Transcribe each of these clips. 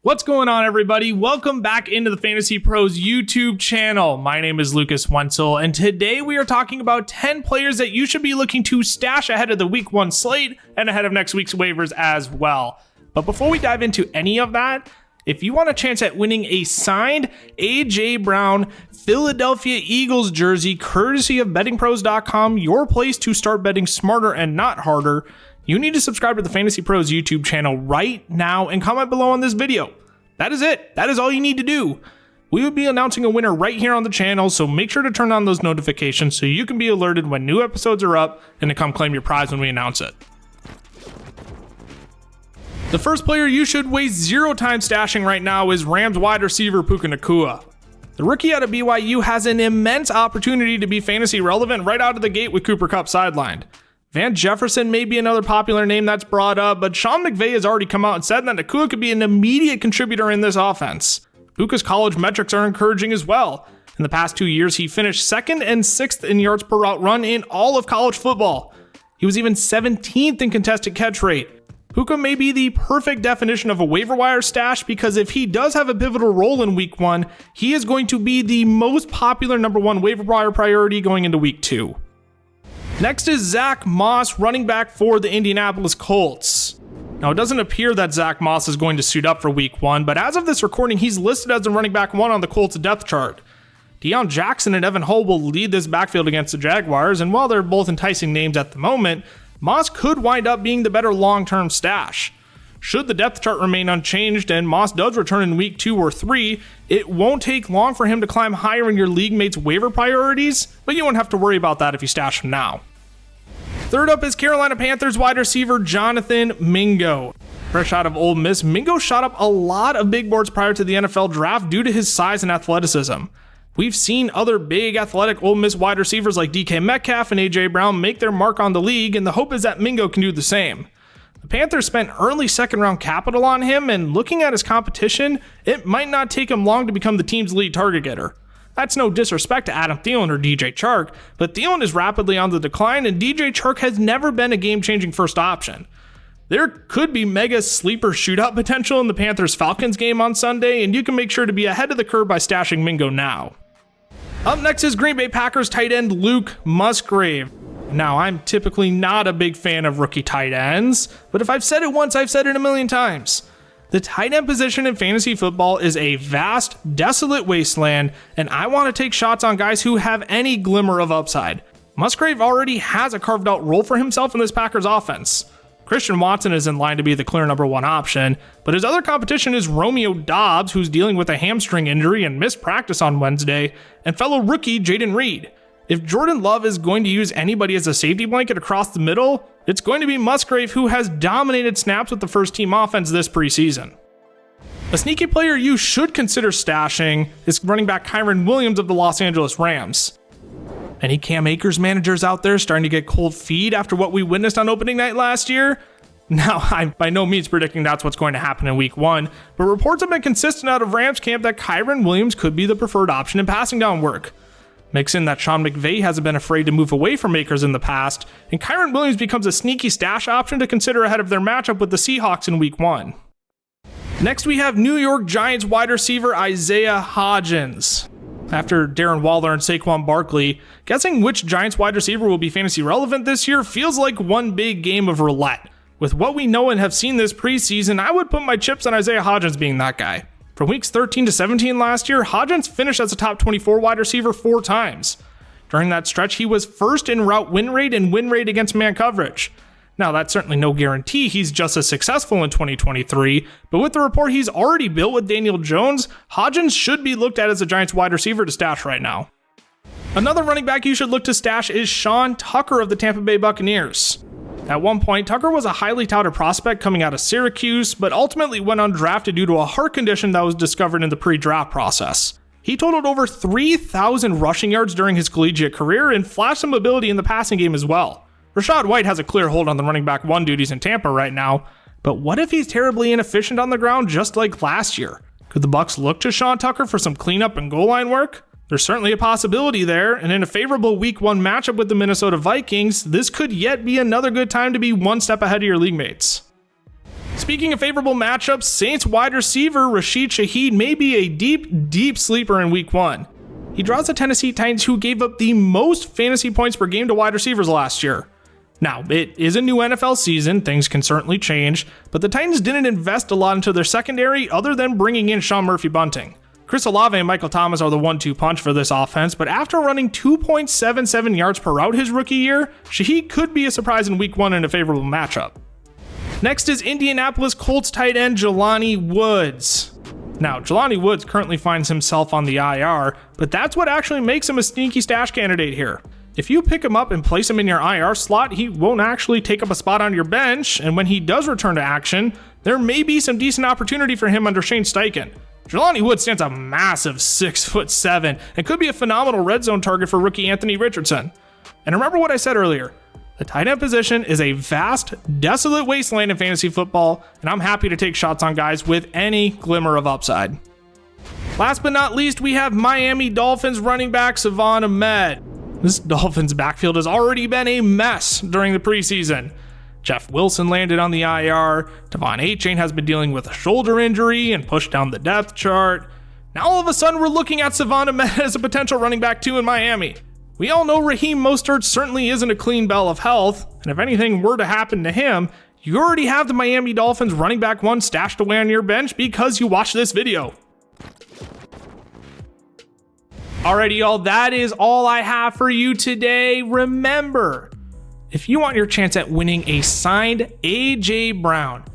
What's going on, everybody? Welcome back into the Fantasy Pros YouTube channel. My name is Lucas Wenzel, and today we are talking about 10 players that you should be looking to stash ahead of the Week 1 slate and ahead of next week's waivers as well. But before we dive into any of that, if you want a chance at winning a signed A.J. Brown Philadelphia Eagles jersey courtesy of bettingpros.com, your place to start betting smarter and not harder, you need to subscribe to the Fantasy Pros YouTube channel right now and comment below on this video. That is it. That is all you need to do. We will be announcing a winner right here on the channel, so make sure to turn on those notifications so you can be alerted when new episodes are up and to come claim your prize when we announce it. The first player you should waste zero time stashing right now is Rams wide receiver Puka Nacua. The rookie out of BYU has an immense opportunity to be fantasy relevant right out of the gate with Cooper Kupp sidelined. Van Jefferson may be another popular name that's brought up, but Sean McVay has already come out and said that Nacua could be an immediate contributor in this offense. Puka's college metrics are encouraging as well. In the past 2 years, he finished 2nd and 6th in yards per route run in all of college football. He was even 17th in contested catch rate. Puka may be the perfect definition of a waiver wire stash because if he does have a pivotal role in Week 1, he is going to be the most popular number 1 waiver wire priority going into Week 2. Next is Zack Moss, running back for the Indianapolis Colts. Now, it doesn't appear that Zack Moss is going to suit up for Week 1, but as of this recording, he's listed as the running back 1 on the Colts depth chart. Deion Jackson and Evan Hull will lead this backfield against the Jaguars, and while they're both enticing names at the moment, Moss could wind up being the better long-term stash. Should the depth chart remain unchanged and Moss does return in Week 2 or 3, it won't take long for him to climb higher in your league mates' waiver priorities, but you won't have to worry about that if you stash him now. Third up is Carolina Panthers wide receiver Jonathan Mingo. Fresh out of Ole Miss, Mingo shot up a lot of big boards prior to the NFL draft due to his size and athleticism. We've seen other big athletic Ole Miss wide receivers like DK Metcalf and A.J. Brown make their mark on the league, and the hope is that Mingo can do the same. The Panthers spent early second-round capital on him, and looking at his competition, it might not take him long to become the team's lead target getter. That's no disrespect to Adam Thielen or DJ Chark, but Thielen is rapidly on the decline, and DJ Chark has never been a game-changing first option. There could be mega sleeper shootout potential in the Panthers-Falcons game on Sunday, and you can make sure to be ahead of the curve by stashing Mingo now. Up next is Green Bay Packers tight end Luke Musgrave. Now, I'm typically not a big fan of rookie tight ends, but if I've said it once, I've said it a million times. The tight end position in fantasy football is a vast, desolate wasteland, and I want to take shots on guys who have any glimmer of upside. Musgrave already has a carved out role for himself in this Packers offense. Christian Watson is in line to be the clear number 1 option, but his other competition is Romeo Doubs, who's dealing with a hamstring injury and missed practice on Wednesday, and fellow rookie Jaden Reed. If Jordan Love is going to use anybody as a safety blanket across the middle, it's going to be Musgrave, who has dominated snaps with the first team offense this preseason. A sneaky player you should consider stashing is running back Kyren Williams of the Los Angeles Rams. Any Cam Akers managers out there starting to get cold feet after what we witnessed on opening night last year? Now, I'm by no means predicting that's what's going to happen in Week 1, but reports have been consistent out of Rams camp that Kyren Williams could be the preferred option in passing down work. Mix in that Sean McVay hasn't been afraid to move away from Akers in the past, and Kyren Williams becomes a sneaky stash option to consider ahead of their matchup with the Seahawks in Week 1. Next, we have New York Giants wide receiver Isaiah Hodgins. After Darren Waller and Saquon Barkley, guessing which Giants wide receiver will be fantasy relevant this year feels like one big game of roulette. With what we know and have seen this preseason, I would put my chips on Isaiah Hodgins being that guy. From weeks 13 to 17 last year, Hodgins finished as a top 24 wide receiver 4 times. During that stretch, he was first in route win rate and win rate against man coverage. Now, that's certainly no guarantee he's just as successful in 2023, but with the rapport he's already built with Daniel Jones, Hodgins should be looked at as a Giants wide receiver to stash right now. Another running back you should look to stash is Sean Tucker of the Tampa Bay Buccaneers. At one point, Tucker was a highly touted prospect coming out of Syracuse, but ultimately went undrafted due to a heart condition that was discovered in the pre-draft process. He totaled over 3,000 rushing yards during his collegiate career and flashed some ability in the passing game as well. Rashad White has a clear hold on the running back 1 duties in Tampa right now, but what if he's terribly inefficient on the ground just like last year? Could the Bucs look to Sean Tucker for some cleanup and goal line work? There's certainly a possibility there, and in a favorable Week 1 matchup with the Minnesota Vikings, this could yet be another good time to be one step ahead of your league mates. Speaking of favorable matchups, Saints wide receiver Rashid Shaheed may be a deep sleeper in week 1. He draws the Tennessee Titans, who gave up the most fantasy points per game to wide receivers last year. Now, it is a new NFL season, things can certainly change, but the Titans didn't invest a lot into their secondary other than bringing in Sean Murphy-Bunting. Chris Olave and Michael Thomas are the 1-2 punch for this offense, but after running 2.77 yards per route his rookie year, Shaheed could be a surprise in week 1 in a favorable matchup. Next is Indianapolis Colts tight end Jelani Woods. Now, Jelani Woods currently finds himself on the IR, but that's what actually makes him a sneaky stash candidate here. If you pick him up and place him in your IR slot, he won't actually take up a spot on your bench, and when he does return to action, there may be some decent opportunity for him under Shane Steichen. Jelani Woods stands a massive 6'7" and could be a phenomenal red zone target for rookie Anthony Richardson. And remember what I said earlier, the tight end position is a vast, desolate wasteland in fantasy football, and I'm happy to take shots on guys with any glimmer of upside. Last but not least, we have Miami Dolphins running back Salvon Ahmed. This Dolphins backfield has already been a mess during the preseason. Jeff Wilson landed on the IR, Devon Achane has been dealing with a shoulder injury and pushed down the depth chart. Now all of a sudden we're looking at Salvon Ahmed as a potential running back 2 in Miami. We all know Raheem Mostert certainly isn't a clean bill of health, and if anything were to happen to him, you already have the Miami Dolphins running back 1 stashed away on your bench because you watched this video. Alrighty y'all, that is all I have for you today. Remember, if you want your chance at winning a signed A.J. Brown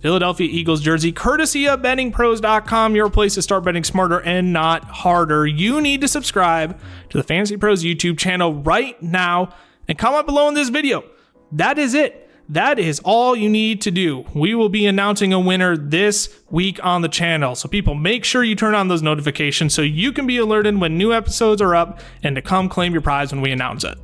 Philadelphia Eagles jersey, courtesy of bettingpros.com, your place to start betting smarter and not harder, you need to subscribe to the Fantasy Pros YouTube channel right now and comment below in this video. That is it. That is all you need to do. We will be announcing a winner this week on the channel, so people make sure you turn on those notifications so you can be alerted when new episodes are up and to come claim your prize when we announce it.